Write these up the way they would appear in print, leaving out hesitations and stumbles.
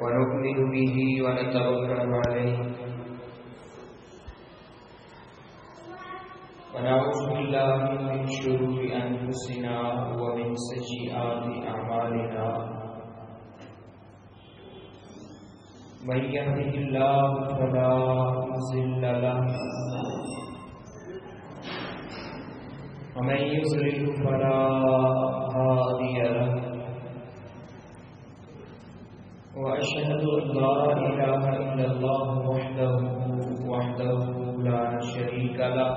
ونؤمن به ونتوكل عليه ونعوذ بالله من شرور أنفسنا ومن سيئات أعمالنا من يهده الله فلا مضل له ومن يضلل فلا هادي له وأشهد أن لا إله إلا الله وحده لا شريك له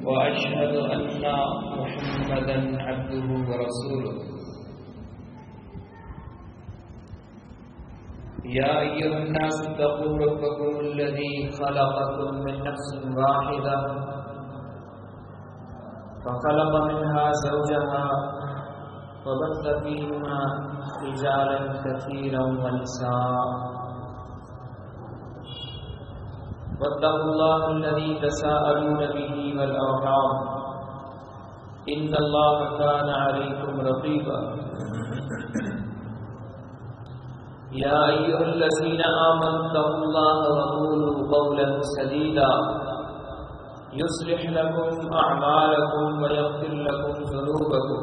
وأشهد أن محمدا عبده ورسوله يا أيها الناس اتقوا ربكم الذي خلقكم من نفس واحدة فخلق منها زوجها وبث فيهما رجالا كثيرا ونساء واتقوا الله الذي تساءلون به والأرحام إن الله كان عليكم رقيبا يا أيها الذين آمنوا اتقوا الله وقولوا قولا سديدا يصلح لكم أعمالكم ويغفر لكم ذنوبكم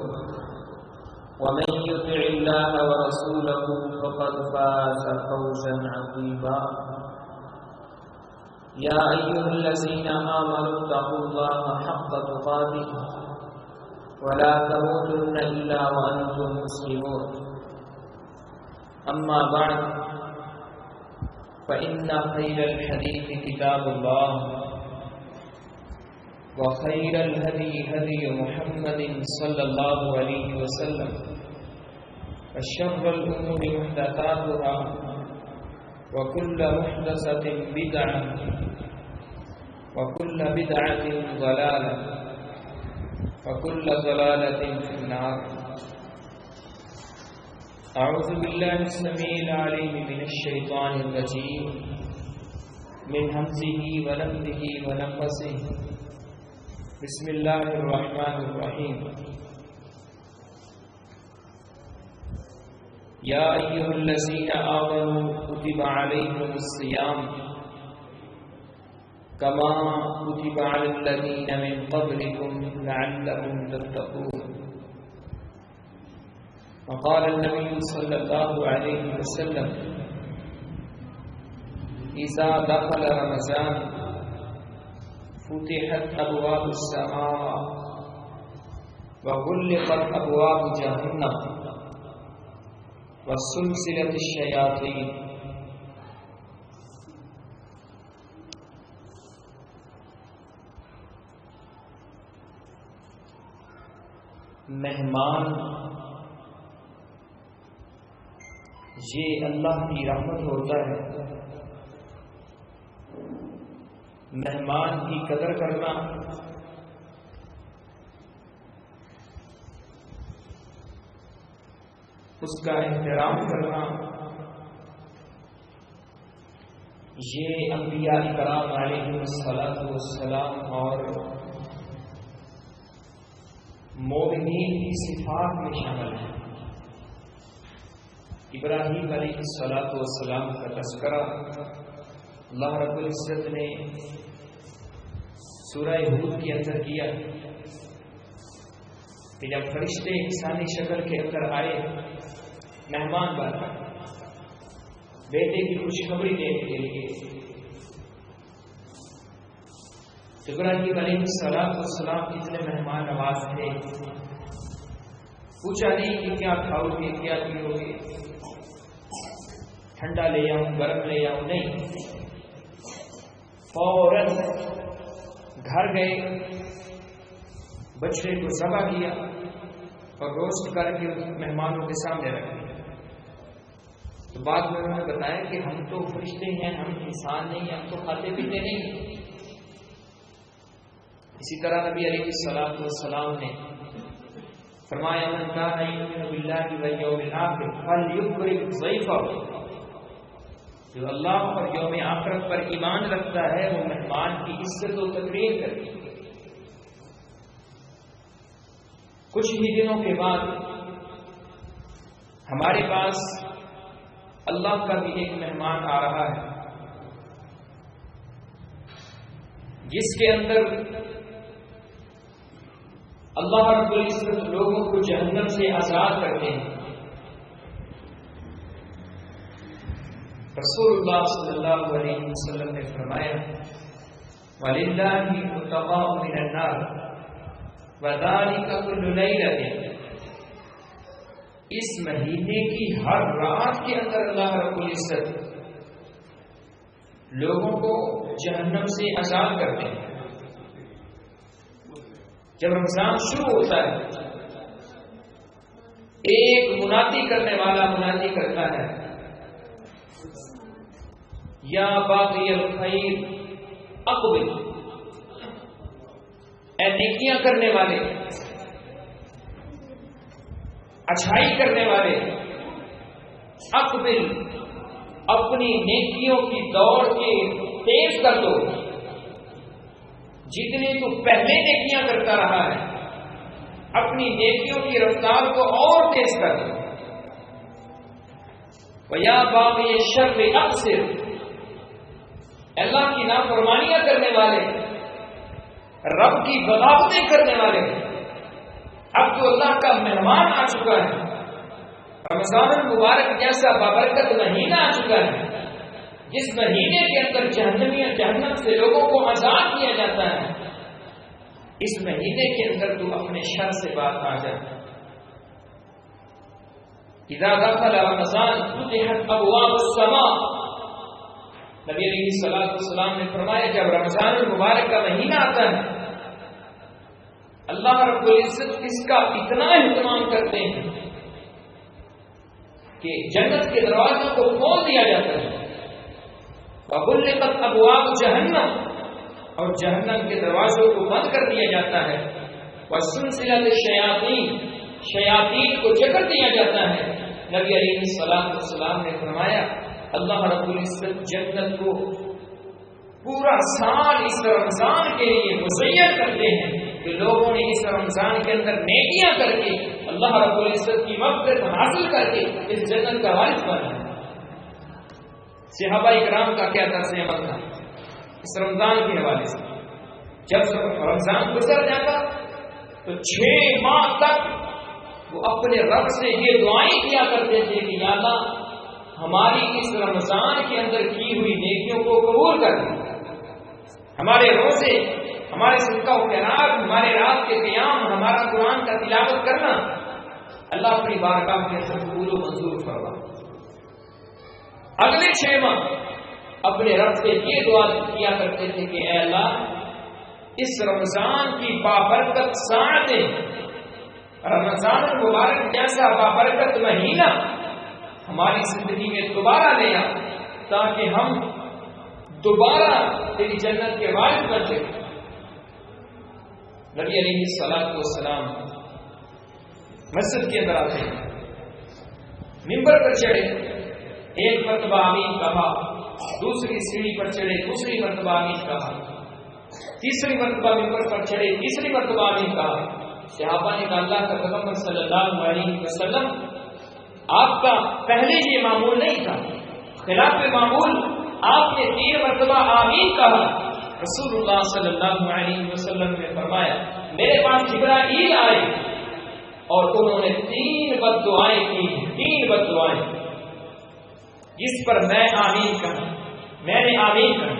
ومن يطع الله ورسوله فقد فاز فوزا عظيما يا أيها الذين آمنوا اتقوا الله حق تقاته ولا تموتن إلا وأنتم مسلمون أما بعد فإن خير الحديث كتاب الله وخير الهدي هدي محمد صلى الله عليه وسلم وشر الأمور محدثاتها وكل محدثة بدعة وكل بدعة ضلالة وكل ضلالة في النار. أعوذ بالله السميع العليم من الشيطان الرجيم من همزه ونفثه ونفثه. بسم الله الرحمن الرحيم. يا أيها الذين آمنوا كتب عليكم الصيام كما كتب على الذين من قبلكم لعلكم تتقون. وقال النبي صلى الله عليه وسلم إذا دخل رمضان فتحت أبواب السماء وغلقت أبواب جهنم وسلسلة الشياطين. مہمان یہ اللہ کی رحمت ہوتا ہے. مہمان کی قدر کرنا اس کا احترام کرنا یہ انبیاء کرام علیہم الصلاۃ والسلام اور مومنین کی صفات میں شامل ہے. ابراہیم علیہ الصلاۃ والسلام کا تذکرہ اللہ رب العزت نے سورہ ہود کے اندر کیا کہ جب فرشتے انسانی شکل کے اندر آئے مہمان بن کر بیٹے کی خوشخبری دینے کے لیے، ابراہیم علیہ الصلاۃ والسلام اتنے مہمان نواز تھے. پوچھا نہیں کہ کیا کھاؤ گے، کیا پیو گے، ٹھنڈا لے آؤں گرم لے آؤں، نہیں، فوراً گھر گئے، بچڑے کو ذبح کیا اور روسٹ کر کے مہمانوں کے سامنے رکھ دیا. تو بعد میں انہوں نے بتایا کہ ہم تو فرشتے ہیں، ہم انسان نہیں، ہم تو کھاتے پیتے نہیں. اسی طرح نبی علیہ الصلوۃ والسلام نے فرمایا من کان یؤمن باللہ والیوم الآخر فلیکرم ضیفہ، جو اللہ اور یوم آخرت پر ایمان رکھتا ہے وہ مہمان کی عزت و تقریر کرے. کچھ ہی دنوں کے بعد ہمارے پاس اللہ کا بھی ایک مہمان آ رہا ہے جس کے اندر اللہ رب العزت لوگوں کو جہنم سے آزاد کرتے ہیں. رسول اللہ صلی اللہ علیہ وسلم نے فرمایا وَلِلَّهِ مُتَقَاءُ مِنَ النَّارِ وَذَلِكَ كُلُّ لَيْلَةٍ. اس مہینے کی ہر رات کے اندر اللہ رب العزت لوگوں کو جہنم سے آزاد کرتے ہیں. جب رمضان شروع ہوتا ہے ایک منادی کرنے والا منادی کرتا ہے یا باغی الخیر اقبل، اے نیکیاں کرنے والے، اچھائی کرنے والے، اقبل، اپنی نیکیوں کی دوڑ کے تیز کر دو. جتنے تو پہلے نیکیاں کرتا رہا ہے اپنی نیکیوں کی رفتار کو اور تیز کر دو. وَيَا بَاغِيَ الشَّرِّ أَقْصِرْ، اللہ کی نافرمانیاں کرنے والے، رب کی بغاوتیں کرنے والے. اب تو اللہ کا مہمان آ چکا ہے، رمضان المبارک جیسا بابرکت مہینہ آ چکا ہے جس مہینے کے اندر جہنم سے لوگوں کو آزاد کیا جاتا ہے. اس مہینے کے اندر تو اپنے شر سے بات آ جائے. اذا دخل رمضان فتحت ابواب السماء، نبی علیہ الصلوۃ والسلام نے فرمایا جب رمضان المبارک کا مہینہ آتا ہے اللہ رب العزت اس کا اتنا اہتمام کرتے ہیں کہ جنت کے دروازوں کو کھول دیا جاتا ہے. وغلقت ابواب جہنم، اور جہنم کے دروازوں کو بند کر دیا جاتا ہے. وسلسلۃ الشیاطین، شیاطین کو جکڑ دیا جاتا ہے. نبی علیہ الصلوۃ والسلام نے فرمایا اللہ رب العزت جنت کو پورا سال اس رمضان کے لیے مزین کرتے ہیں کہ لوگوں نے اس رمضان کے اندر نیکیاں کر کے اللہ رب العزت کی مغفرت حاصل کر کے اس جنت کا وارث بنا. صحابہ کرام کا کیا طرز عمل تھا اس رمضان کے حوالے سے. جب رمضان گزر جاتا تو 6 ماہ تک وہ اپنے رب سے یہ دعائیں کیا کرتے تھے کہ یا اللہ ہماری اس رمضان کے اندر کی ہوئی نیکیوں کو قبول کر دیں. ہمارے روزے، ہمارے صدقہ و خیرات، ہمارے رات کے قیام، ہمارا قرآن کا تلاوت کرنا اللہ اپنی بارگاہ کے اندر قبول و منظور فرما. اگلے 6 ماہ اپنے رب سے یہ دعا کیا کرتے تھے کہ اے اللہ اس رمضان کی بابرکت ساعتیں، رمضان المبارک جیسا بابرکت مہینہ ہماری زندگی میں دوبارہ لے آ تاکہ ہم دوبارہ تیری جنت کے وارث بن جائیں. نبی علیہ الصلوۃ والسلام مسجد کے اندر آتے ہیں، منبر پر چڑھے، ایک مرتبہ آمین کہا، دوسری سیڑھی پر چڑھے، دوسری مرتبہ آمین کہا، تیسری مرتبہ ممبر پر چڑھے، تیسری مرتبہ آمین کہا. صحابہ نے کہا اللہ کا پیغمبر صلی اللہ علیہ وسلم آپ کا پہلے یہ معمول نہیں تھا، خلاف معمول آپ نے 3 مرتبہ آمین کہا. رسول اللہ صلی اللہ علیہ وسلم نے فرمایا میرے پاس جبرائیل آئے اور انہوں نے 3 بد دعائیں کی، 3 بد دعائیں جس پر میں آمین کہا، میں نے آمین کہا.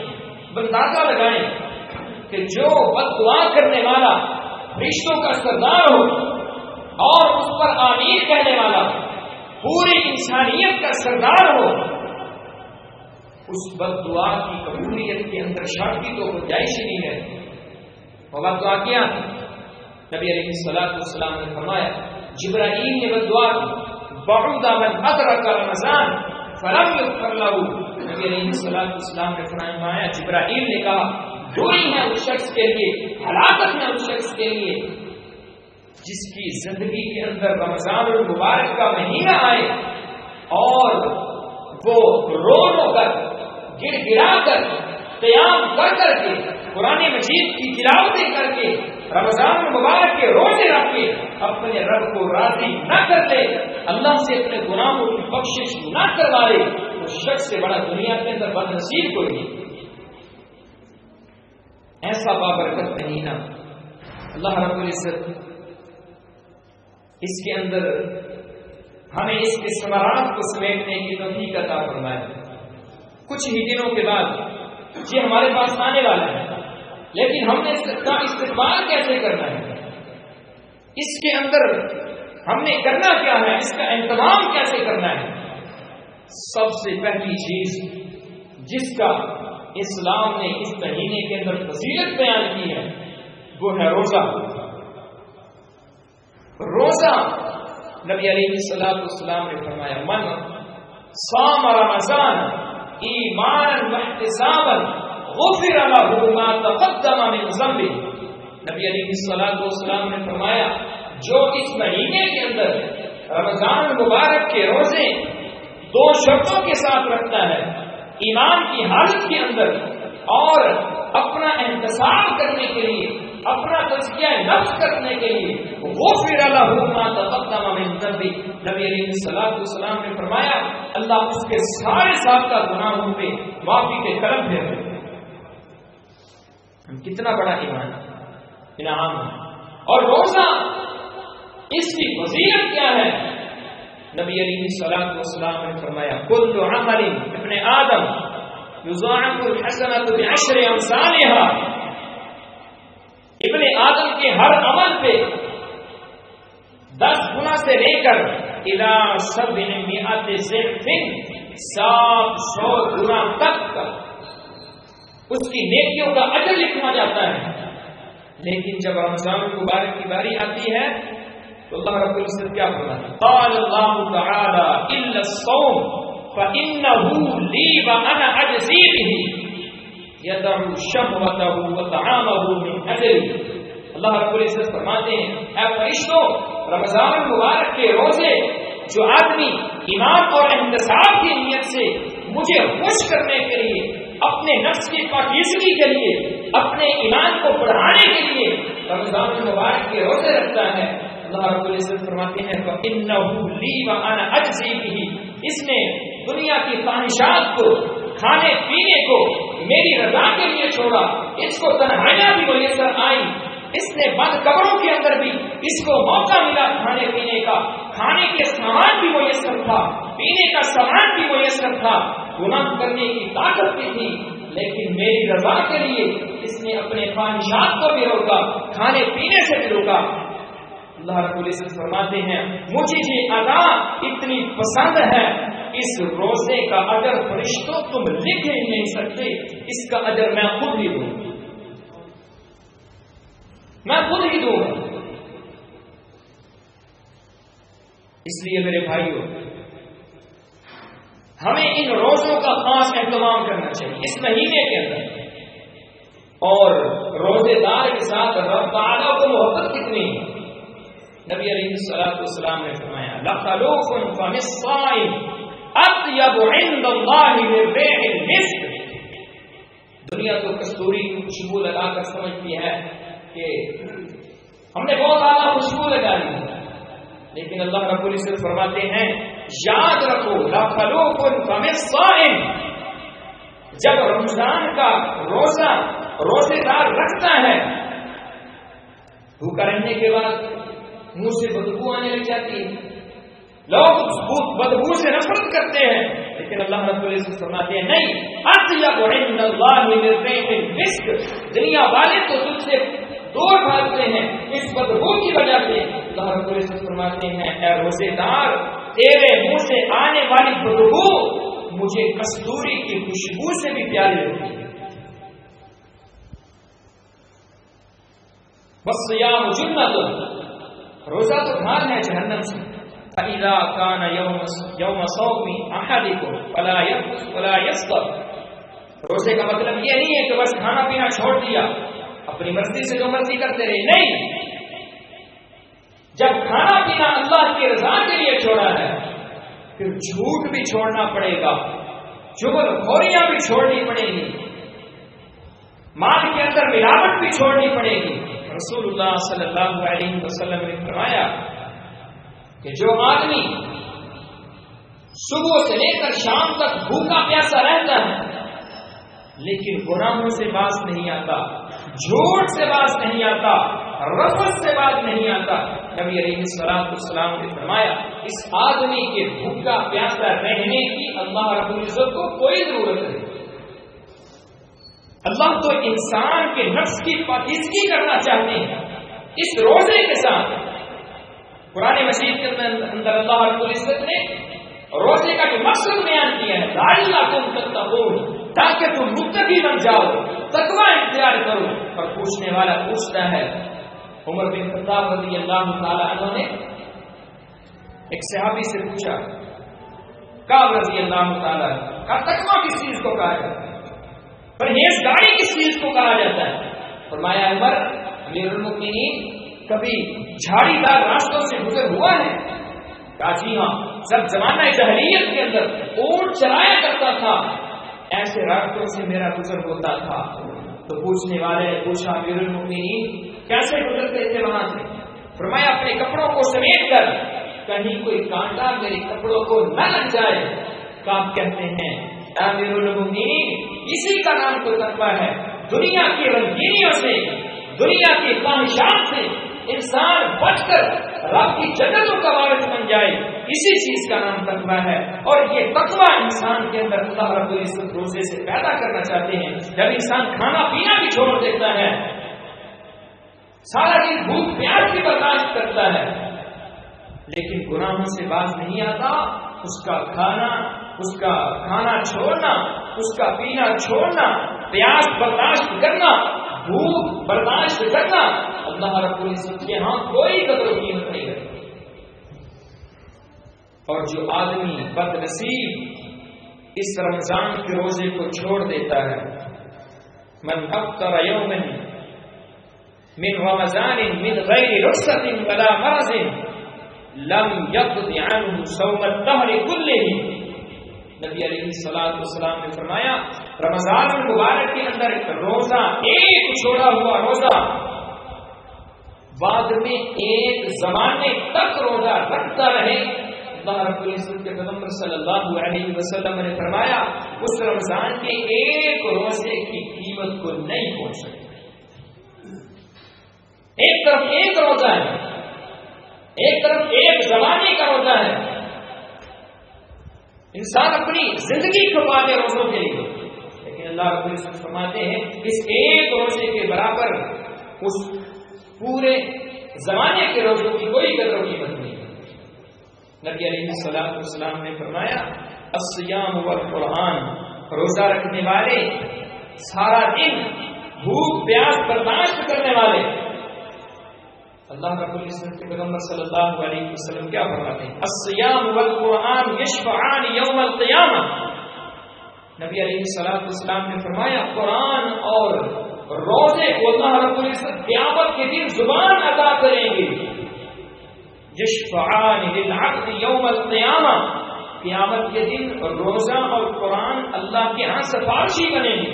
اندازہ لگائیں کہ جو بد دعا کرنے والا رشتوں کا سردار ہو اور اس پر آمین کہنے والا پوری انسانیت کا سردار ہو، اس بد دعا کی قبولیت کے اندر شرط کی تو گنجائش ہی نہیں ہے. وہ بد دعا کیا؟ نبی علیہ الصلوۃ والسلام نے فرمایا جبرائیل نے بد دعا کی بعد من ادرک رمضان فلم یغفر له. نبی علیہ الصلوۃ والسلام نے فرمایا جبرائیل نے کہا دوری ہے اس شخص کے لیے، ہلاکت ہے اس شخص کے لیے جس کی زندگی کے اندر رمضان المبارک کا مہینہ آئے اور وہ رو رو کر، گر گرا کر، قیام کر کر کے، قرآن مجید کی تلاوتیں کر کے رمضان مبارک کے روزے رکھ کے اپنے رب کو راضی نہ کر لے، اللہ سے اپنے گناہوں کی بخشش نہ کروائے، اس شخص سے بڑا دنیا کے اندر بد نصیب کوئی نہیں۔ ایسا بابرکت مہینہ اللہ رب العزت اس کے اندر ہمیں اس کے ثمرات کو سمیٹنے کی توفیق عطا فرمائے۔ کچھ ہی دنوں کے بعد یہ ہمارے پاس آنے والا ہے، لیکن ہم نے اس کا استقبال کیسے کرنا ہے، اس کے اندر ہم نے کرنا کیا ہے، اس کا اہتمام کیسے کرنا ہے۔ سب سے پہلی چیز جس کا اسلام نے اس مہینے کے اندر فضیلت بیان کی ہے وہ ہے روزہ۔ روزہ نبی علیہ الصلوۃ والسلام نے فرمایا من صام رمضان ایمانا واحتسابا غفر له ما تقدم من ذنبه۔ نبی علیہ الصلوۃ والسلام نے فرمایا جو اس مہینے کے اندر رمضان مبارک کے روزے دو شرطوں کے ساتھ رکھتا ہے، ایمان کی حالت کے اندر اور اپنا احتساب کرنے کے لیے، اپنا تزکیہ نفس کرنے کے لیے، غفر له ما تقدم من ذنبه۔ نبی علیہ الصلوۃ والسلام نے فرمایا اللہ اس کے سارے سابقہ گناہوں پہ معافی کے کرم پھیر دے۔ کتنا بڑا ایمان انعام ہے۔ اور روزہ اس کی فضیلت کیا ہے؟ نبی علیہ الصلوۃ والسلام نے فرمایا کل عمل ابن آدم یضاعف الحسنۃ بعشر امثالها۔ ابن آدم کے ہر عمل پہ 10 گنا سے لے کر الی 700 ضعف 700 گنا تک اس کی نیکیوں کا اجر لکھا جاتا ہے۔ لیکن جب رمضان مبارک کی باری آتی ہے تو اللہ رب العزت کیا فرماتا ہے؟ قال اللہ تعالی الا الصوم فانه لی وانا اجزی به یدع شهوته وطعامه من اجلی۔ اللہ رب العزت فرماتے ہیں اے فرشتوں، رمضان مبارک کے روزے جو آدمی ایمان اور احتساب کی نیت سے مجھے خوش کرنے کے لیے، اپنے نفس کی پاکیزگی کے لیے، اپنے ایمان کو بڑھانے کے لیے رمضان مبارک کے روزے رکھتا ہے، اللہ رب العزت فرماتے ہیں فَإِنَّهُ لِي وَأَنَا أَجْزِي بِهِ۔ اس نے دنیا کی خواہشات کو، کھانے پینے کو میری رضا کے لیے چھوڑا، اس کو تنہائیاں بھی میسر آئیں، اس نے بند قبروں کے اندر بھی اس کو موقع ملا کھانے پینے کا، کھانے کے سامان بھی میسر تھا، پینے کا سامان بھی میسر تھا، گناہ کرنے کی طاقت بھی تھی، لیکن میری رضا کے لیے اس نے اپنے خواہشات کو بھی روکا، کھانے پینے سے بھی روکا۔ اللہ رب العزت فرماتے ہیں مجھے یہ ادا اتنی پسند ہے، اس روزے کا اجر فرشتوں تم لکھ ہی نہیں سکتے، اس کا اجر میں خود ہی دوں، میں خود ہی دوں گا۔ اس لیے میرے بھائیوں ہمیں ان روزوں کا خاص اہتمام کرنا چاہیے اس مہینے کے اندر، اور روزے دار کے ساتھ رب تعالیٰ کو محبت کتنی ہے۔ نبی علیہ الصلوۃ والسلام نے فرمایا لَخَلُوفٌ فَمِ الصَّائِمِ أَطْيَبُ عِندَ اللَّهِ مِن رِّيحِ الْمِسْكِ۔ دنیا تو کستوری کی خوشبو لگا کر سمجھتی ہے کہ ہم نے بہت اعلیٰ خوشبو لگا لی، لیکن اللہ رب العزت فرماتے ہیں یاد رکھو لَخَلُوفٌ فَمِ الصَّائِمِ، جب رمضان کا روزہ روزے دار رکھتا ہے، بھوکا رہنے کے بعد منہ سے بدبو آنے لگ جاتی ہے، لوگ بدبو سے نفرت کرتے ہیں، لیکن اللہ رب العزت فرماتے ہیں نہیں، اطیب عند اللہ من ریح المسک، دنیا والے تو تجھ سے دور بھاگتے ہیں اس بدبو کی وجہ سے۔ اللہ رب العزت فرماتے ہیں اے روزے دار، تیرے منہ سے آنے والی بدبو مجھے کستوری کی خوشبو سے بھی پیاری لگتی ہے۔ والصیام جنۃ، روزہ تو ڈھال ہے جہنم سے۔ فَإِذَا كَانَ يَوْمَ صَوْمِ أَحَدِكُمْ فَلَا يَرْفُثْ وَلَا يَصْخَبْ۔ روزے کا مطلب یہ نہیں ہے کہ بس کھانا پینا چھوڑ دیا، اپنی مرضی سے جو مرضی کرتے رہے، نہیں، جب کھانا پینا اللہ کی رضا کے لیے چھوڑا ہے پھر جھوٹ بھی چھوڑنا پڑے گا، چغل خوریاں بھی چھوڑنی پڑے گی، مال کے اندر ملاوٹ بھی چھوڑنی پڑے گی، رسول اللہ صلی اللہ علیہ وسلم نے فرمایا کہ جو آدمی صبح سے لے کر شام تک بھوکا پیاسا رہتا ہے لیکن گناہوں سے باز نہیں آتا، جھوٹ سے باز نہیں آتا، رفض سے باز نہیں آتا، نبی علیہ السلام نے فرمایا اس آدمی کے بھوکا پیاسا رہنے کی اللہ رب العزت کو کوئی ضرورت نہیں۔ اللہ تو انسان کے نفس کی پاکیزگی کرنا چاہتے ہیں اس روزے کے ساتھ۔ قرآن مجید کے اندر اللہ رب العزت نے روزے کا جو مقصد بیان کیا ہے لعلکم تتقون، تاکہ تم متقی بن جاؤ، تقوی اختیار کرو۔ اور پوچھنے والا پوچھتا ہے، عمر بن خطاب رضی اللہ تعالی عنہ نے ایک صحابی سے پوچھا، کعب رضی اللہ تعالی عنہ کا تقوی کس چیز کو کہا جاتا ہے، پرہیزگاری کس چیز کو کہا جاتا ہے؟ فرمایا عمر امیر المؤمنین کبھی جھاڑی دار راستوں سے گزر ہوا ہے؟ کہا جی ہاں، جب زمانہ جاہلیت کے اندر اونٹ چلایا کرتا تھا ایسے راستوں سے میرا گزر ہوتا تھا۔ تو پوچھنے والے نے پوچھا امیر المؤمنین کیسے گزرتے تھے وہاں سے؟ فرمایا اپنے کپڑوں کو سمیٹ کر کہیں کوئی کانٹا میرے کپڑوں کو نہ لگ جائے۔ کعب کہتے ہیں امیر المؤمنین اسی کا نام تو تقوی ہے، دنیا کی رنگینیوں سے، دنیا کی خواہشات سے انسان بچ کر رب کی جنتوں کا وارث بن جائے، اسی چیز کا نام تقوی ہے۔ اور یہ تقوی انسان کے اندر اللہ رب العزت روزے سے پیدا کرنا چاہتے ہیں۔ جب انسان کھانا پینا بھی چھوڑ دیتا ہے، سارا دن بھوک پیاس بھی برداشت کرتا ہے لیکن گناہوں سے باز نہیں آتا، اس کا کھانا چھوڑنا، اس کا پینا چھوڑنا، پیاس برداشت کرنا، بھوک برداشت کرنا اللہ رب العزت کے ہاں کوئی قدر و قیمت نہیں کرتا۔ اور جو آدمی بد نصیب اس رمضان کے روزے کو چھوڑ دیتا ہے، من افطر یوما من رمضان من غیر رخصت ولا مرض لم يقض عنه صوم الدهر كله۔ نبی علیہ السلام نے فرمایا رمضان المبارک کے اندر روزہ ایک چھوڑا ہوا روزہ بعد میں ایک زمانے تک روزہ رکھتا رہے، اللہ رب العزت کے پیغمبر صلی اللہ علیہ وسلم نے فرمایا اس رمضان کے ایک روزے کی قیمت کو نہیں پہنچ سکتی۔ ایک طرف ایک روزہ ہے، ایک طرف ایک زمانے کا روزہ ہے، انسان اپنی زندگی کھپا دے روزوں کے لیے، لیکن اللہ رب العزت فرماتے ہیں اس ایک روزے کے برابر اس پورے زمانے کے روزوں کی کوئی قدر و قیمت نہیں۔ نبی علیہ السلام نے فرمایا الصیام والقرآن، روزہ رکھنے والے، سارا دن بھوک پیاس برداشت کرنے والے، اللہ رب العزت کے پیغمبر صلی اللہ علیہ وسلم کیا فرماتے ہیں الصیام والقرآن یشفعان یوم القیامہ۔ نبی علیہ السلام نے فرمایا قرآن اور روزے کو اللہ رب العزت قیامت کے دن زبان عطا کریں گے، یشفعان للعبد یوم القیامہ، قیامت کے دن روزہ اور قرآن اللہ کے ہاں سفارشی بنیں گے،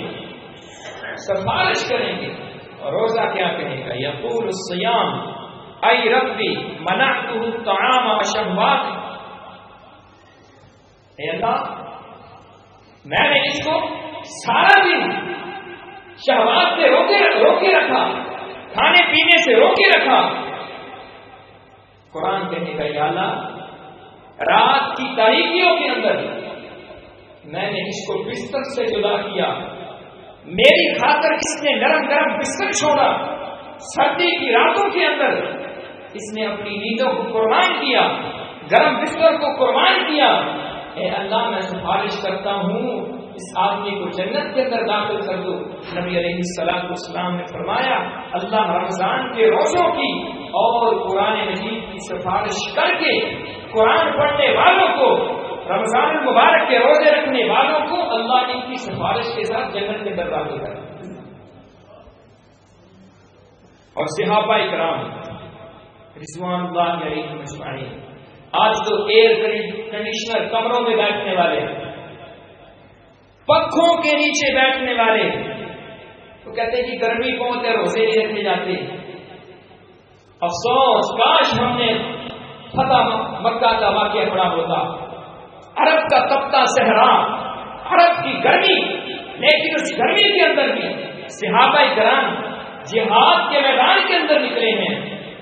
سفارش کریں گے۔ روزہ کیا کہے گا یقول الصیام اے ربی منعتہ الطعام وشہوات، اے اللہ میں نے اس کو سارا دن شہوات سے روکے رکھا، کھانے پینے سے روکے رکھا۔ قرآن کہنے کا یا اللہ رات کی تاریکیوں کے اندر میں نے اس کو بستر سے جدا کیا، میری خاطر اس نے نرم نرم بستر چھوڑا، سردی کی راتوں کے اندر اس نے اپنی نیندوں کو قربان کیا، گرم بستر کو قربان کیا۔ اے اللہ میں سفارش کرتا ہوں اس آدمی کو جنت کے اندر داخل کر دو۔ نبی علیہ السلام نے فرمایا اللہ رمضان کے روزوں کی اور قرآن مجید کی سفارش کر کے قرآن پڑھنے والوں کو، رمضان المبارک کے روزے رکھنے والوں کو اللہ ان کی سفارش کے ساتھ جنت کے اندر داخل کرے۔ اور صحابہ کرام رضوان اللہ علیہم اجمعین، آج تو ایئر کنڈیشنر کمروں میں بیٹھنے والے، پنکھوں کے نیچے بیٹھنے والے، تو کہتے ہیں کہ گرمی بہت ہے روزے نہیں رکھے جاتے، افسوس کاش ہم نے فتح مکہ کا واقعہ پڑا ہوتا. عرب کا تپتا صحرا، عرب کی گرمی، لیکن اس گرمی کے اندر بھی صحابہ کرام جہاد کے میدان کے اندر نکلے ہیں،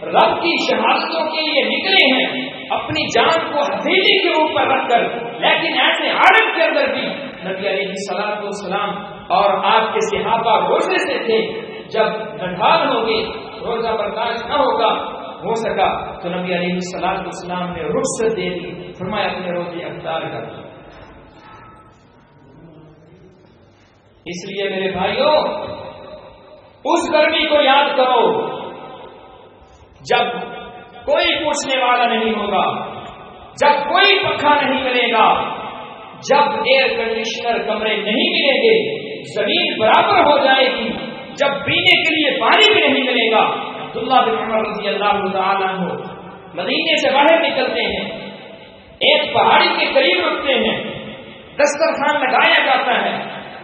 رب کی شہادتوں کے لیے نکلے ہیں، اپنی جان کو ہتھیلی کے اوپر رکھ کر. لیکن ایسے عالم کے اندر بھی نبی علیہ الصلوۃ والسلام اور آپ کے صحابہ روزے سے تھے. جب نڈھال ہو گئے، روزہ برداشت نہ ہو سکا تو نبی علیہ الصلوۃ والسلام نے رخصت دے دی، فرمایا اپنے روزے افطار کر. اس لیے میرے بھائیوں، اس گرمی کو یاد کرو جب کوئی پوچھنے والا نہیں ہوگا، جب کوئی پنکھا نہیں ملے گا، جب ایئر کنڈیشنر کمرے نہیں ملیں گے، زمین برابر ہو جائے گی، جب پینے کے لیے پانی بھی نہیں ملے گا. عبداللہ بن عمر رضی اللہ تعالیٰ عنہ مدینے سے باہر نکلتے ہیں، ایک پہاڑی کے قریب رکتے ہیں، دسترخوان لگایا جاتا ہے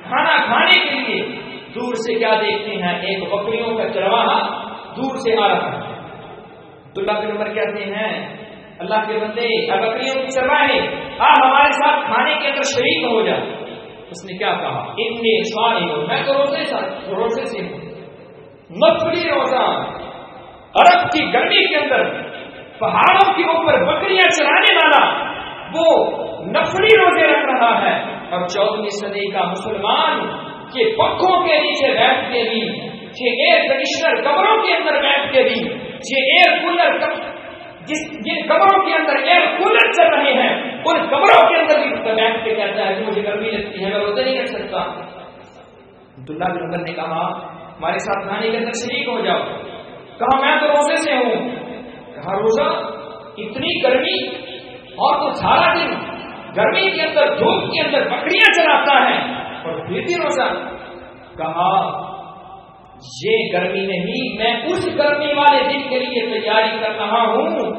کھانا کھانے کے لیے. دور سے کیا دیکھتے ہیں؟ ایک بکریوں کا چرواہا دور سے آ رہا ہے. عبداللہ بن عمر کہتے ہیں اللہ کے بندے، بکریوں کی چرواہے ہمارے ساتھ کھانے کے اندر شریک ہو جائے. اس نے کیا کہا؟ اتنے سوال ہو، میں تو روزے سے ہوں، نفلی روزہ. عرب کی گرمی کے اندر پہاڑوں کے اوپر بکریاں چرانے والا وہ نفلی روزے رکھ رہا ہے، اور 14ویں صدی کا مسلمان کہ پنکھوں کے نیچے بیٹھ کے بھی، کہ ایئر کنڈیشنر کمروں کے اندر بیٹھ کے بھی، یہ ایئر کولر جن کمروں کے اندر ایئر کولر چل رہے ہیں ان کمروں کے اندر بھی بیٹھ کے کہتا ہے کہ مجھے گرمی لگتی ہے، میں روزہ نہیں رکھ سکتا. عبداللہ بن عمر نے کہا ہمارے ساتھ کھانے کے اندر شریک ہو جاؤ. کہا میں تو روزے سے ہوں. کہا روزہ؟ اتنی گرمی، اور تو سارا دن گرمی کے اندر دھوپ کے اندر بکریاں چلاتا ہے اور پھر بھی روزہ؟ کہا یہ گرمی نہیں، میں اس گرمی والے دن کے لیے تیاری کر رہا ہوں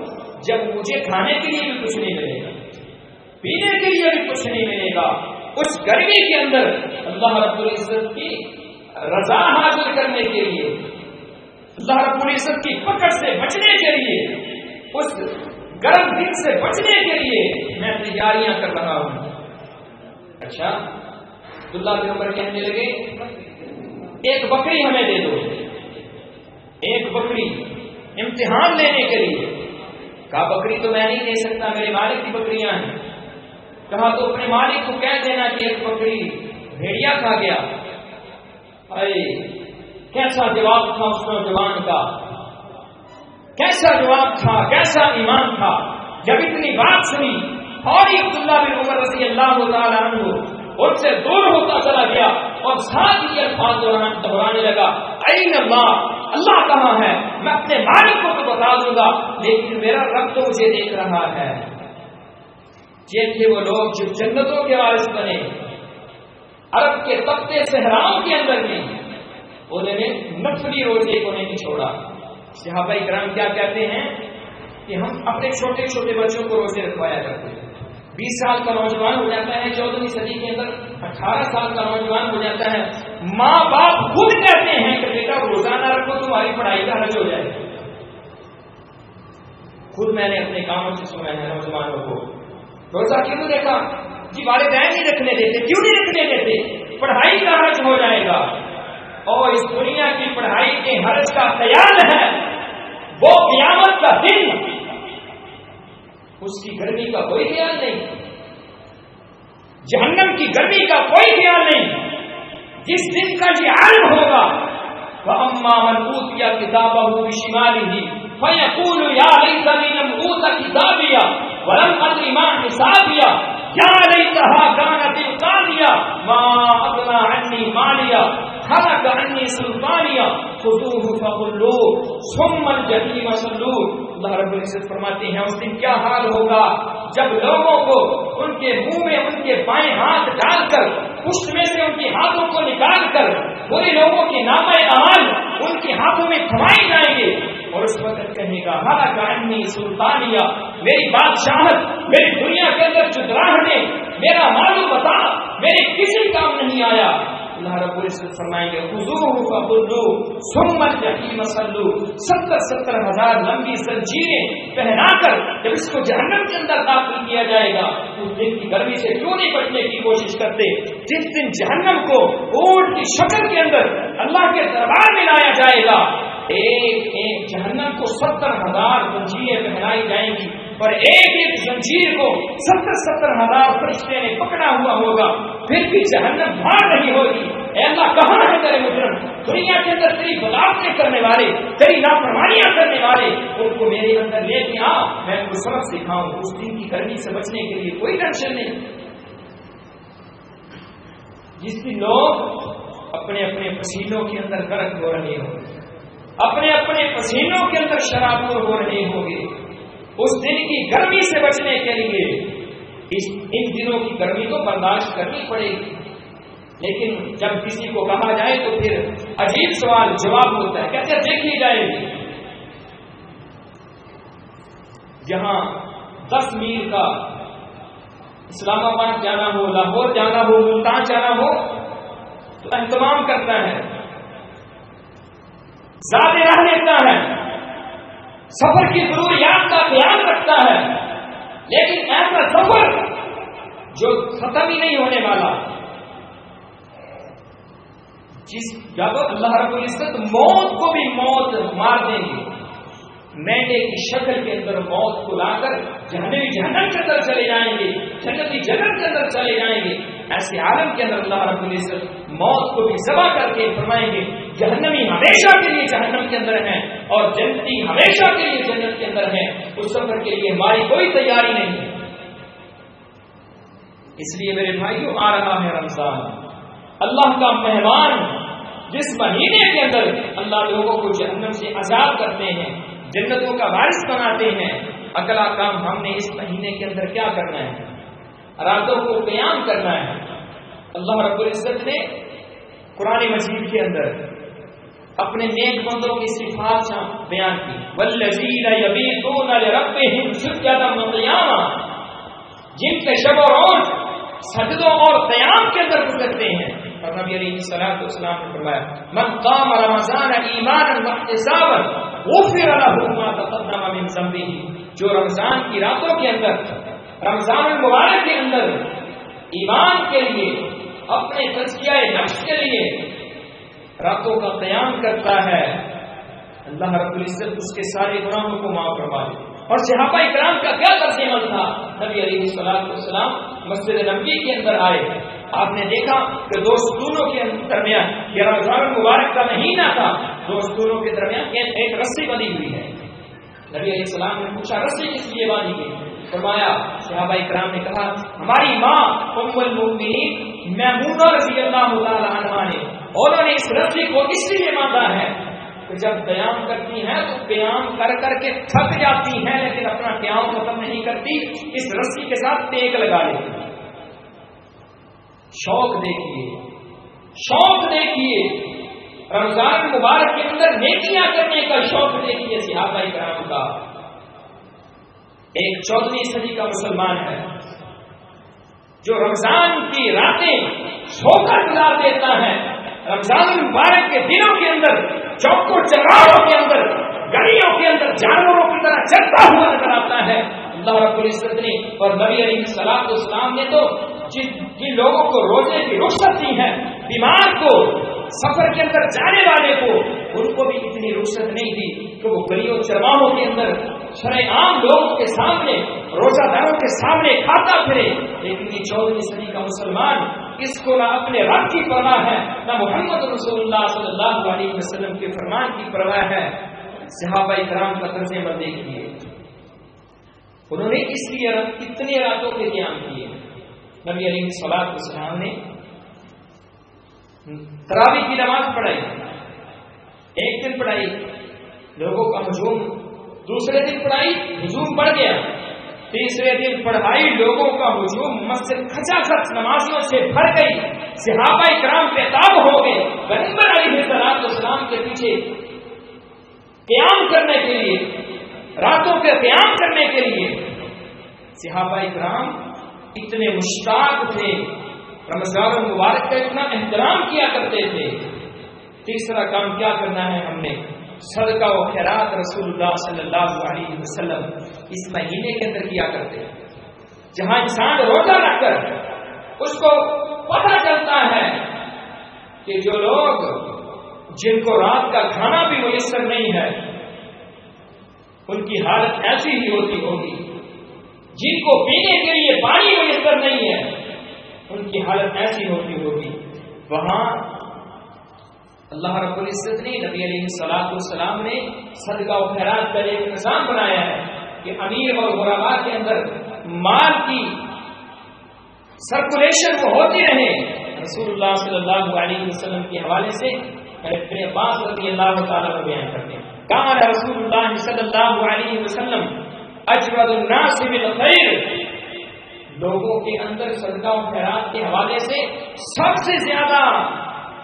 جب مجھے کھانے کے لیے بھی کچھ نہیں ملے گا، پینے کے لیے بھی کچھ نہیں ملے گا. اس گرمی کے اندر اللہ رب العزت کی رضا حاصل کرنے کے لیے، اللہ رب العزت کی پکڑ سے بچنے کے لیے، اس گرم دن سے بچنے کے لیے میں تیاریاں کر رہا ہوں. اچھا، عبداللہ بن عمر کہنے لگے ایک بکری ہمیں دے دو، ایک بکری امتحان لینے کے لیے. کہا بکری تو میں نہیں دے سکتا، میرے مالک کی بکریاں ہیں. کہا تو اپنے مالک کو کہہ دینا کہ ایک بکری بھیڑیا کھا گیا. ارے کیسا جواب تھا اس نوجوان کا، کیسا جواب تھا، کیسا ایمان تھا. جب اتنی بات سنی اور عبداللہ بن عمر رضی اللہ تعالیٰ عنہ ان سے دور ہوتا چلا گیا اور ساتھ ہی الفاظ دہرانے لگا این اللہ، اللہ کہاں ہے؟ میں اپنے مالک کو تو بتا دوں گا لیکن میرا رب تو مجھے دیکھ رہا ہے. یہ تھے وہ لوگ جو جنتوں کے وارث بنے. عرب کے تپتے صحراؤں کے اندر بھی انہوں نے نفلی روزے کو نہیں چھوڑا. صحابہ کرام کیا کہتے ہیں کہ ہم اپنے چھوٹے چھوٹے بچوں کو روزے رکھوایا کرتے ہیں. 20 سال کا نوجوان ہو جاتا ہے، 14ویں صدی کے اندر 18 سال کا نوجوان ہو جاتا ہے، ماں باپ خود کہتے ہیں کہ بیٹا روزہ نہ رکھو تمہاری پڑھائی کا حرج ہو جائے. خود میں نے اپنے کاموں سے سنا ہے نوجوانوں کو روزہ کیوں دیکھا؟ جی والدین نہیں رکھنے دیتے. کیوں نہیں رکھنے دیتے؟ پڑھائی کا حرج ہو جائے گا. اور اس دنیا کی پڑھائی کے حرج کا خیال ہے وہ قیامت کا دن، اس کی گرمی کا کوئی خیال نہیں، جہنم کی گرمی کا کوئی خیال نہیں. جس دن کا یہ عالم ہوگا وَأَمَّا مَنْ أُوتِيَ كِتَابَهُ بِشِمَالِهِ فَيَقُولُ يَا لَيْتَنِي لَمْ أُوتَ كِتَابِيَهْ وَلَمْ أَدْرِ مَا حِسَابِيَهْ يَا لَيْتَهَا كَانَتِ الْقَاضِيَةَ مَا أَغْنَىٰ عَنِّي مَالِيَهْ هَلَكَ عَنِّي سُلْطَانِيَهْ خُذُوهُ فَغُلُّوهُ ثُمَّ الْجَحِيمَ صَلُّوهُ. اللہ رب العزت فرماتے ہیں اس دن کیا حال ہوگا جب لوگوں کو ان کے منہ میں ان کے بائیں ہاتھ ڈال کر پشت میں سے ان کے ہاتھوں کو نکال کر برے لوگوں کے نامہ اعمال ان کے ہاتھوں میں تھمائے جائیں گے اور اس وقت کہے گا ہلاک عنی سلطانیہ، میری بادشاہت میری دنیا کے اندر چتراہٹیں، میرا مال و متاع میرے کسی کام نہیں آیا. اللہ رب العزت فرمائیں گے خذوہ فغلوہ ثم الجحیم صلوہ، 70,000 لمبی زنجیریں پہنا کر جب اس کو جہنم کے اندر داخل کیا جائے گا، اس دن کی گرمی سے کیوں نہیں بچنے کی کوشش کرتے؟ جس دن جہنم کو اونٹ کی شکل کے اندر اللہ کے دربار میں لایا جائے گا، ایک ایک جہنم کو 70,000 زنجیریں پہنائی جائیں گی، اور ایک ایک زنجیر کو 70,000 فرشتے نے پکڑا ہوا ہوگا، پھر بھی جہنم بھاگ رہی ہوگی۔ اے اللہ کہاں ہے تیرے مجرم؟ دنیا کے اندر تیری بغاوتیں کرنے والے، تیری نافرمانیاں کرنے والے، ان کو میرے اندر لے کے آ، میں ان کو سبق سکھاؤں۔ اس دن کی گرمی سے بچنے کے لیے کوئی ٹینشن نہیں۔ جس دن لوگ اپنے اپنے پسینوں کے اندر غرق ہو رہے ہوں، اپنے اپنے پسینوں کے اندر شرابور ہو رہے ہوں گے، اس دن کی گرمی سے بچنے کے لیے ان دنوں کی گرمی تو برداشت کرنی پڑے گی۔ لیکن جب کسی کو کہا جائے تو پھر عجیب سوال جواب ہوتا ہے، کہتے دیکھی جائے گی، جہاں 10 میل کا اسلام آباد جانا ہو، لاہور جانا ہو، ملتان جانا ہو تو اہتمام کرتا ہے، زیادہ راہ لیتا ہے، سفر کی ضروریات کا خیال رکھتا ہے، لیکن ایسا سفر جو ختم ہی نہیں ہونے والا، جس جب اللہ رب العزت موت کو بھی موت مار دیں گے، مینڈے کی شکل کے اندر موت کو لا کر جہنمی جہنم کے اندر چلے جائیں گے، جنتی جنت کے اندر چلے جائیں گے، ایسے عالم کے اندر اللہ رب العزت موت کو بھی ذبح کر کے فرمائیں گے جہنمی ہمیشہ کے لیے جہنم کے اندر ہیں اور جنتی ہمیشہ کے لیے جنت کے اندر ہیں، اس سفر کے لیے ہماری کوئی تیاری نہیں ہے۔ اس لیے میرے بھائیوں، آ رہا ہے رمضان، اللہ کا مہمان، جس مہینے کے اندر اللہ لوگوں کو جہنم سے آزاد کرتے ہیں، جنتوں کا وارث بناتے ہیں۔ اگلا کام ہم نے اس مہینے کے اندر کیا کرنا ہے؟ راتوں کو قیام کرنا ہے۔ اللہ رب العزت نے قرآن مجید کے اندر اپنے نیک بندوں کی صفات بیان کی، والذین یبیتون لربہم سجدا وقیاما، جن کے شب و روز سجدوں اور قیام کے اندر گزرتے ہیں۔ اور نبی علیہ الصلوۃ والسلام نے فرمایا من قام رمضان ایمانا واحتسابا غفر له ما تقدم من ذنبه، جو رمضان کی راتوں کے اندر، رمضان المبارک کے اندر ایمان کے لیے، اپنے تزکیہ نفس کے لیے راتوں کا قیام کرتا ہے، اللہ رب العزت اس کے سارے گناہوں کو معاف فرما دے۔ اور صحابہ اکرام کا کیا طرز عمل تھا؟ نبی علیہ الصلوۃ والسلام مسجد نبوی کے اندر آئے، آپ نے دیکھا کہ دو ستونوں کے درمیان، یہ رمضان المبارک کا مہینہ تھا، دو ستونوں کے درمیان ایک رسی بندھی ہوئی ہے۔ نبی علیہ السلام نے پوچھا رسی کس لیے باندھی گئی؟ فرمایا، صحابہ اکرام نے کہا ہماری ماں ام المؤمنین میمونہ رضی اللہ تعالی عنہا نے، انہوں نے اس رسی کو اس لیے باندھا ہے کہ جب قیام کرتی ہیں تو قیام کر کر کے تھک جاتی ہیں، لیکن اپنا قیام ختم نہیں کرتی، اس رسی کے ساتھ ٹیک لگا لیتی۔ شوق دیکھیے، شوق دیکھیے، رمضان مبارک کے اندر نیکیاں کرنے کا شوق دیکھیے صحابہ کرام کا۔ ایک 14ویں صدی کا مسلمان ہے جو رمضان کی راتیں سو کر گزار دیتا ہے، رمضان مبارک کے دنوں کے اندر چوکوں چراہوں کے اندر، گلیوں کے اندر جانوروں کی طرح چلتا ہوا نظر آتا ہے۔ اللہ رب العزت نے اور نبی علیہ الصلوۃ والسلام نے تو جن لوگوں کو روزے کی رخصت دی ہے، بیمار کو، سفر کے اندر جانے والے کو، ان کو بھی اتنی رخصت نہیں دی کہ وہ گلیوں چرواہوں کے اندر شرع عام لوگوں کے سامنے، روزہ داروں کے سامنے کھاتا پھرے۔ لیکن یہ 14ویں صدی کا مسلمان، اس کو نہ اپنے رب کی پرواہ ہے، نہ محمد رسول اللہ صلی اللہ علیہ وسلم کے فرمان کی پرواہ ہے۔ صحابہ کرام کا طرز عمل دیکھیے، انہوں نے اس لیے اتنے راتوں کے قیام کیے۔ نبی علیہ الصلوۃ والسلام نے تراویح کی نماز پڑھائی، ایک دن پڑھائی، لوگوں کا ہجوم، دوسرے دن پڑھائی، ہجوم بڑھ گیا، تیسرے دن پڑھائی، لوگوں کا ہجوم، مسجد کھچا کھچ نمازیوں سے بھر گئی، صحابہ کرام بےتاب ہو گئے، پیغمبر علیہ السلام کے پیچھے قیام کرنے کے لیے، راتوں کے قیام کرنے کے لیے۔ صحابہ کرام اتنے مشتاق تھے رمضان المبارک کا اتنا احترام کیا کرتے تھے۔ تیسرا کام کیا کرنا ہے ہم نے؟ صدقہ و خیرات رسول اللہ صلی اللہ علیہ وسلم اس مہینے کے اندر کیا کرتے ہیں۔ جہاں انسان روزہ رکھ کر اس کو پتہ چلتا ہے کہ جو لوگ جن کو رات کا کھانا بھی میسر نہیں ہے ان کی حالت ایسی ہی ہوتی ہوگی، جن کو پینے کے لیے پانی میسر نہیں ہے ان کی حالت ایسی ہوتی ہوگی، وہاں اللہ رب العزت نے، نبی علیہ الصلوۃ والسلام نے صدقہ و خیرات کا ایک نظام بنایا ہے کہ امیر اور غرباء کے اندر مال کی سرکولیشن وہ ہوتی رہے۔ رسول اللہ صلی اللہ علیہ وسلم کے حوالے سے ابن عباس رضی اللہ تعالیٰ عنہ بیان کرتے ہیں، کان رسول اللہ صلی اللہ علیہ وسلم اجود الناس بالخیر، لوگوں کے اندر صدقہ و خیرات کے حوالے سے سب سے زیادہ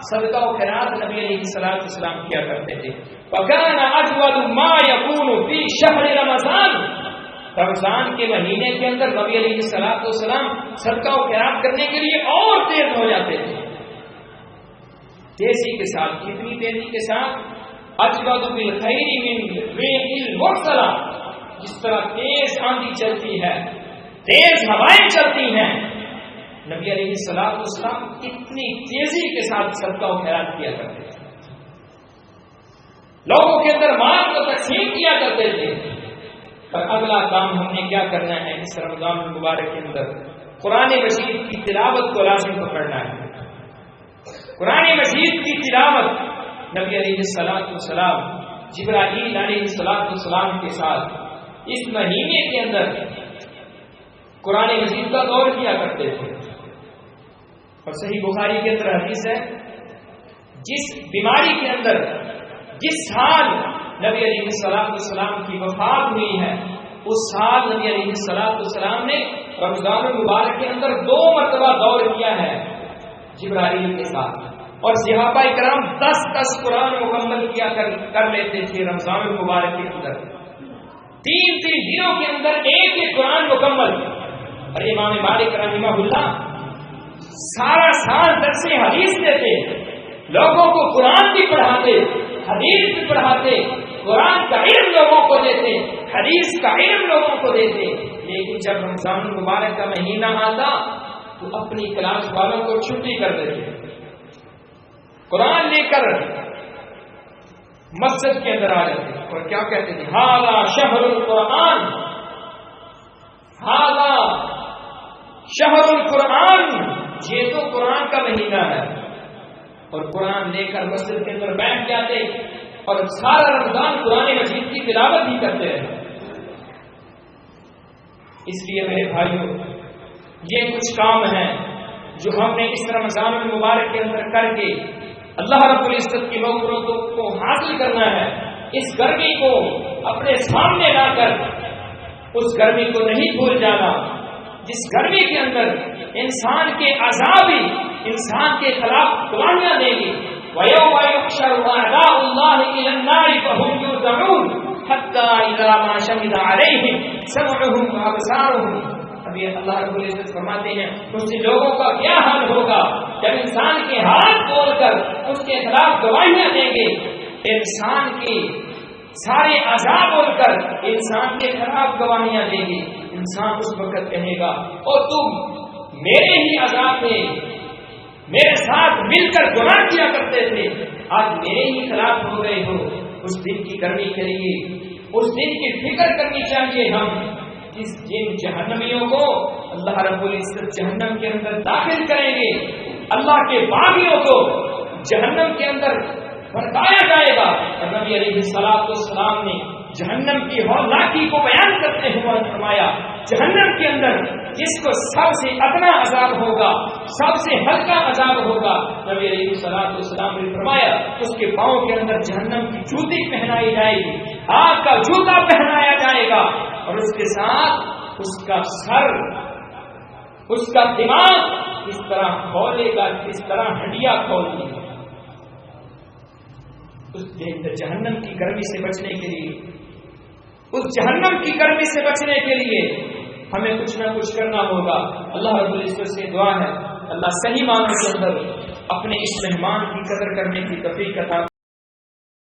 صدقہ و خیرات نبی علیہ الصلوۃ والسلام کیا کرتے تھے۔ وکان اجود ما یکون فی شہر رمضان، رمضان کے مہینے کے اندر نبی علیہ الصلوۃ والسلام صدقہ و خیرات کرنے کے لیے اور تیز ہو جاتے تھے، تیزی کے ساتھ۔ کتنی تیزی کے ساتھ؟ اجود بالخیر من ریح المرسلہ، جس طرح تیز آندھی چلتی ہے، تیز ہوائیں چلتی ہیں، نبی علیہ الصلوۃ والسلام اتنی تیزی کے ساتھ صدقہ و خیرات کیا کرتے تھے، لوگوں کے اندر مال کو تقسیم کیا کرتے تھے۔ اور اگلا کام ہم نے کیا کرنا ہے اس رمضان المبارک کے اندر؟ قرآن مجید کی تلاوت کو لازم پکڑنا ہے۔ قرآن مجید کی تلاوت نبی علیہ الصلوۃ والسلام جبرائیل علیہ الصلوۃ والسلام کے ساتھ اس مہینے کے اندر قرآن مجید کا دور کیا کرتے تھے۔ اور صحیح بخاری کے اندر حدیث ہے، جس بیماری کے اندر جس سال نبی علیہ الصلوۃ والسلام کی وفات ہوئی ہے، اس سال نبی علیہ الصلوۃ والسلام نے رمضان المبارک کے اندر 2 مرتبہ دور کیا ہے جبرائیل کے ساتھ، اور صحابہ کرام 10 قرآن مکمل کیا کر لیتے تھے رمضان المبارک کے اندر، 3 دنوں کے اندر ایک قرآن مکمل۔ اور امام مالک رحمہ اللہ سارا سال درس حدیث دیتے، لوگوں کو قرآن بھی پڑھاتے، حدیث بھی پڑھاتے، قرآن کا علم لوگوں کو دیتے، حدیث کا علم لوگوں کو دیتے، لیکن جب رمضان المبارک کا مہینہ آتا تو اپنی کلاس والوں کو چھٹی کر دیتے، قرآن لے کر مسجد کے اندر آ جاتے اور کیا کہتے تھے؟ ھذا شہر القرآن، ھذا شہر القرآن، یہ تو قرآن کا مہینہ ہے۔ اور قرآن لے کر مسجد کے اندر بیٹھ جاتے اور سارا رمضان قرآن مجید کی تلاوت ہی کرتے رہے۔ اس لیے میرے بھائیوں، یہ کچھ کام ہیں جو ہم نے اس رمضان المبارک کے اندر کر کے اللہ رب العزت کی مغفرت کو حاصل کرنا ہے۔ اس گرمی کو اپنے سامنے لا کر اس گرمی کو نہیں بھول جانا، جس گرمی کے اندر انسان کے عذاب ہی انسان کے خلاف گواہیاں دیں گے۔ وَيَوْمَ يُحْشَرُ أَعْدَاءُ اللَّهِ إِلَى النَّارِ فَهُمْ يُوزَعُونَ حَتَّى إِذَا مَا شَهِدَ عَلَيْهِمْ سَمْعُهُمْ وَأَبْصَارُهُمْ۔ اب یہ اللہ رب العزت فرماتے ہیں اس لوگوں کا کیا حال ہوگا جب انسان کے ہاتھ کھول کر اس کے خلاف گواہیاں دیں گے، انسان کے سارے عذاب بول کر انسان کے خلاف گواہیاں دیں گے۔ انسان اس وقت کہے گا اور تم میرے ہی عذاب میں میرے ساتھ مل کر گناہ کیا کرتے تھے، آج میرے ہی خلاف ہو گئے ہو۔ اس دن کی گرمی کے لیے اس دن کی فکر کرنی چاہیے ہم، جن جہنمیوں کو اللہ رب العزت جہنم کے اندر داخل کریں گے، اللہ کے باغیوں کو جہنم کے اندر بتایا جائے گا۔ اور نبی علیہ الصلوۃ والسلام نے جہنم کی ہولناکی کو بیان کرتے ہوئے فرمایا، جہنم کے اندر جس کو سب سے ادنا عذاب ہوگا، سب سے ہلکا عذاب ہوگا، نبی علیہ الصلوۃ والسلام نے فرمایا اس کے پاؤں کے اندر جہنم کی جوتی پہنائی جائے گی، آگ کا جوتا پہنایا جائے گا، اور اس کے ساتھ اس کا سر، اس کا دماغ اس طرح کھولے گا جس طرح ہڈیاں کھولتی ہے۔ اس جہنم کی گرمی سے بچنے کے لیے، اس جہنم کی گرمی سے بچنے کے لیے ہمیں کچھ نہ کچھ کرنا ہوگا۔ اللہ رب العزت سے دعا ہے اللہ صحیح معنوں کے اندر اپنے اس مہمان کی قدر کرنے کی توفیق عطا